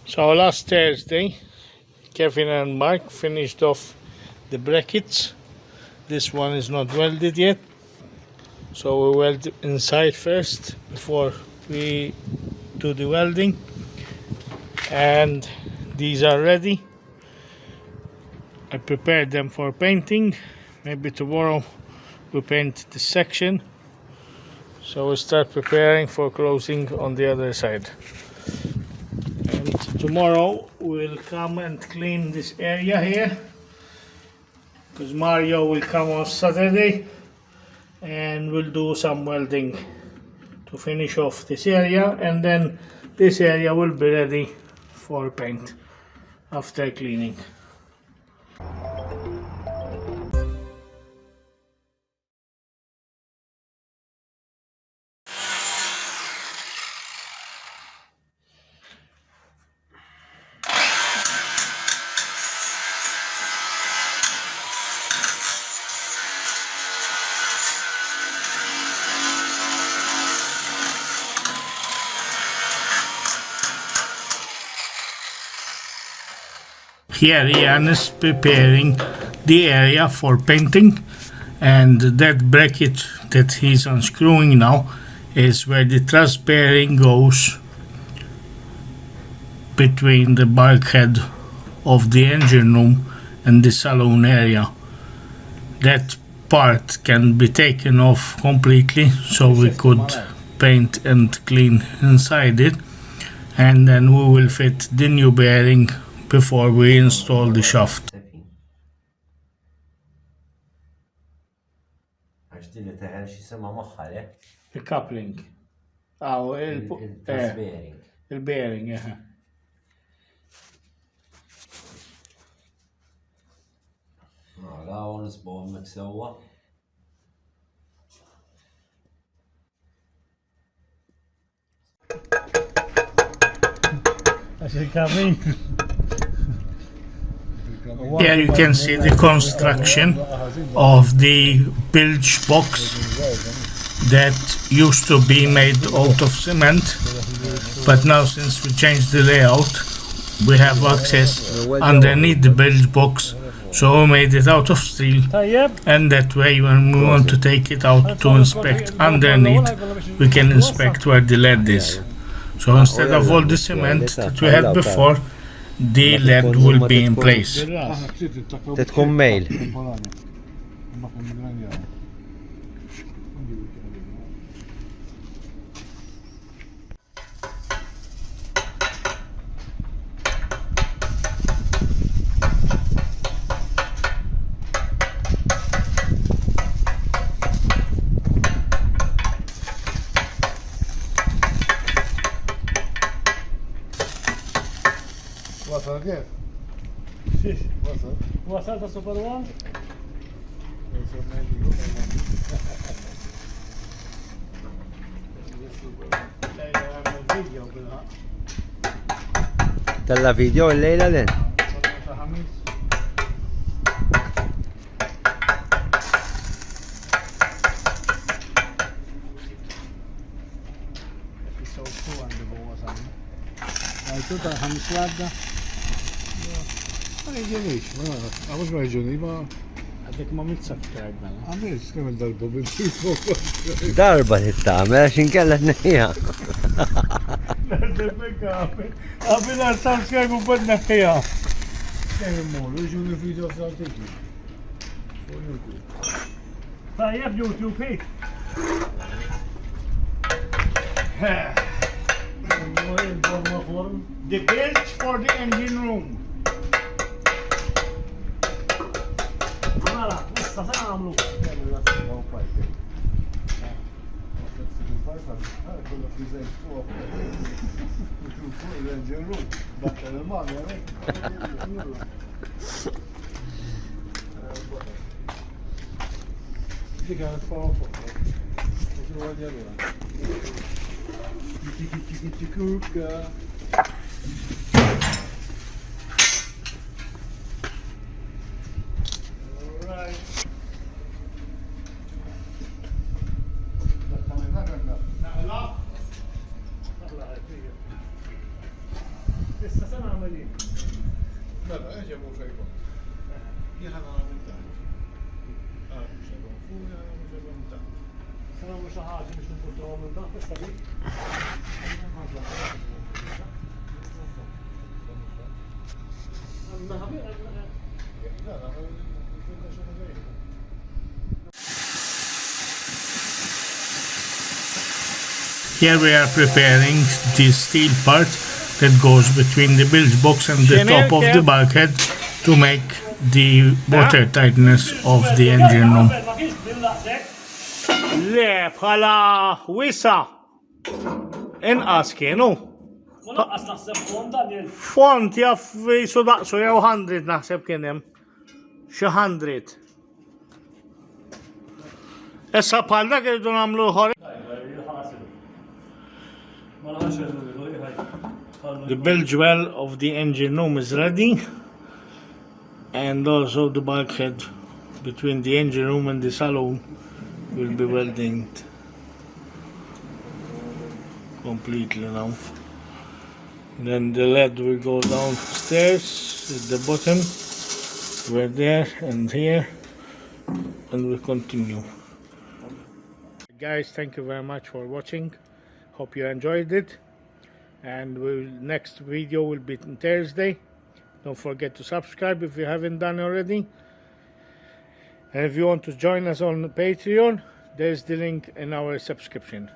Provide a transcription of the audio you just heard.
So last Thursday, Kevin and Mark finished off the brackets. This one is not welded yet, so we weld inside first before we do the welding. And these are ready. I prepared them for painting. Maybe tomorrow we paint this section. So we'll start preparing for closing on the other side. And tomorrow we'll come and clean this area here, because Mario will come on Saturday and we'll do some welding to finish off this area, and then this area will be ready for paint after cleaning. Here Ian is preparing the area for painting, and that bracket that he's unscrewing now is where the truss bearing goes between the bulkhead of the engine room and the saloon area. That part can be taken off completely, so we could paint and clean inside it, and then we will fit the new bearing before we install the shaft. The coupling. The bearing, yeah. Here you can see the construction of the bilge box that used to be made out of cement, but now since we changed the layout we have access underneath the bilge box, so we made it out of steel, and that way when we want to take it out to inspect underneath, we can inspect where the lead is. So instead of all the cement that we had before, the lead will be in place. تكون ميل. وصل كيف؟ وصلت السوبر وان؟ طلع فيديو الليلة لين؟ Tutta ħamis wadda. Ma jġenix, għamux ma jġuni, ma għaddek ma mitzak tajbna. Għamil, skemel darba bil-tifok. Darba tittamel għaxin kella t-neħija. Għabil għartan skajmu bad neħija. Skajmu molu, jġuni video f-saltiki. Tajjeb YouTube hit. The bilge for the engine room. Mela, eġebu fejkom. Jħana għamil taħt. Xebon fuq, jħana xebon taħt. Saramu xaħġa biex niputtuħu minn taħt, s-sabi? Here we are preparing the steel part that goes between the bilge box and the top of the bulkhead to make the water tightness of the engine room. Le, bħala wisa. Inqas kienu. Font jaff jisu daqsu jew 100 naħseb kien hemm. Xi 100. Issa bħal dak irridu nagħmlu ħor. The bilge well of the engine room is ready, and also the bulkhead between the engine room and the saloon will be welded completely now. Then the lead will go downstairs at the bottom, we're there and here, and we'll continue. Guys, thank you very much for watching. Hope you enjoyed it, and next video will be on Thursday. Don't forget to subscribe if you haven't done already, and if you want to join us on Patreon, there's the link in our subscription.